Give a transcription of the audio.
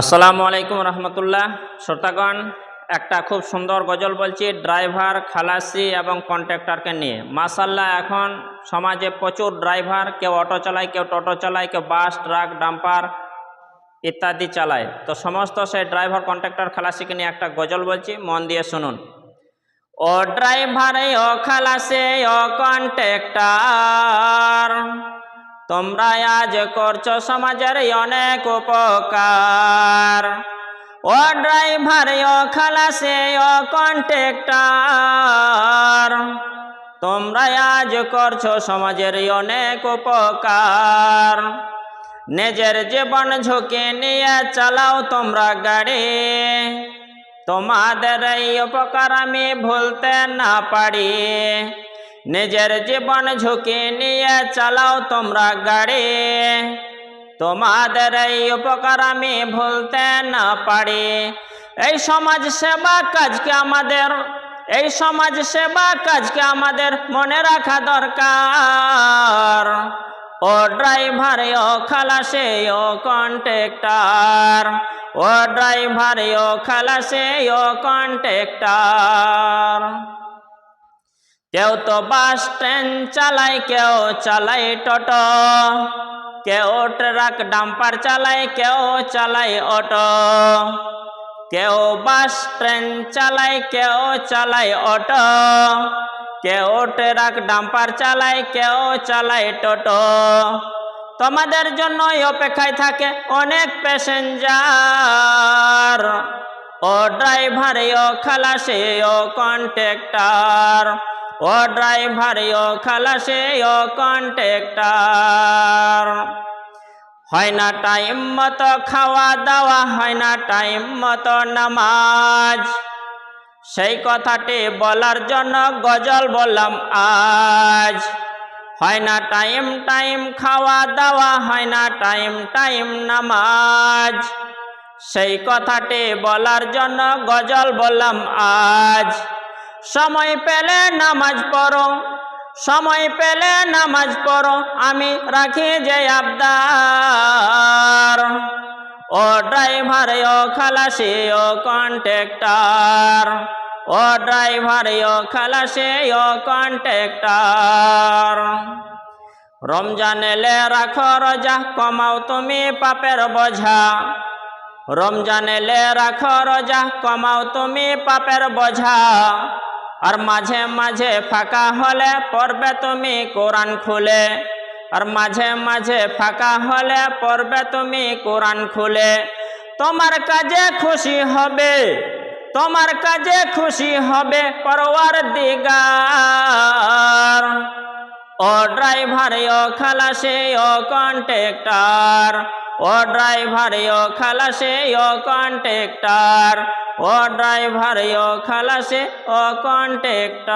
আসসালামু আলাইকুম রহমতুল্লাহ। শ্রোতাগণ, একটা খুব সুন্দর গজল বলছি ড্রাইভার, খালাসি এবং কন্ট্রাক্টরকে নিয়ে। মাশাআল্লাহ, এখন সমাজে প্রচুর ড্রাইভার, কেউ অটো চালায়, কেউ টোটো চালায়, কেউ বাস, ট্রাক, ডাম্পার ইত্যাদি চালায়। তো সমস্ত সেই ড্রাইভার, কন্ট্রাক্টর, খালাসিকে নিয়ে একটা গজল বলছি, মন দিয়ে শুনুন। ও ড্রাইভার, ও খালাসি, ও কন্ট্রাক্টর, তোমরা আজ করছো সমাজের অনেক উপকার। ও ড্রাইভার, ও খালাসি, ও কন্ট্রাক্টর, তোমরা আজ করছো সমাজের অনেক উপকার। নিজের জীবন ঝুঁকি নিয়ে চালাও তোমরা গাড়ি, তোমাদের এই উপকার আমি ভুলতে না পারি। নিজের জীবন ঝুঁকি নিয়ে চালাও তোমরা গাড়ি, তোমাদের এই উপকার আমি ভুলতে না পারি। এই সমাজ সেবা কাজকে আমাদের মনে রাখা দরকার। ও ড্রাইভার, ও খালাসি, ও কন্ট্রাক্টর, ও ড্রাইভার, ও খালাসি, ও কন্ট্রাক্টর। কেউ তো বাস ট্রেন চালায়, কেউ চালায় টোটো, কেউ ট্রাক ডাম্পার চালায়, কেউ চালায় অটো। কেউ বাস ট্রেন চালায়, কেউ চালায় অটো, কেউ ট্রাক ডাম্পার চালায়, কেউ চালায় টোটো। তোমাদের জন্য অপেক্ষায় থাকে অনেক প্যাসেঞ্জার। ও ড্রাইভার, ও খালাসি, ও কন্ট্রাক্টর, ও ড্রাইভার, ও খালাসি, ও কন্ট্রাক্টর। হয় না টাইম মতো খাওয়া দাওয়া, হয় না টাইম মতো নামাজ, সেই কথাটি বলার জন্য গজল বললাম আজ। হয় না টাইম খাওয়া দাওয়া, হয় না টাইম নামাজ, সেই কথাটি বলার জন্য গজল বললাম আজ। সময় পেলে নামাজ পড়ো, সময় পেলে নামাজ পড়ো, আমি রাখি যে আবদার। ও ড্রাইভার, ও খালাসি, ও কন্ট্রাক্টর, ও ড্রাইভার, ও খালাসি, ও কন্ট্রাক্টর। রমজান এলে রাখো রোজা, কমাও তুমি পাপের বোঝা। রমজান এলে রাখো রোজা, কমাও তুমি পাপের বোঝা। আর মাঝে মাঝে ফাঁকা হলে পড়বে তুমি কোরআন খুলে, আর মাঝে মাঝে ফাঁকা হলে পড়বে তুমি কোরআন খুলে। তোমার কাজে খুশি হবে, তোমার কাজে খুশি হবে পরওয়ারদিগার। ও ড্রাইভার, ও খালাসি, ও কন্ট্রাক্টর, ও ড্রাইভার, ও খালাসি, ও কন্ট্রাক্টর, ও ড্রাইভার, ও খালাসি, ও কন্ট্রাক্টর।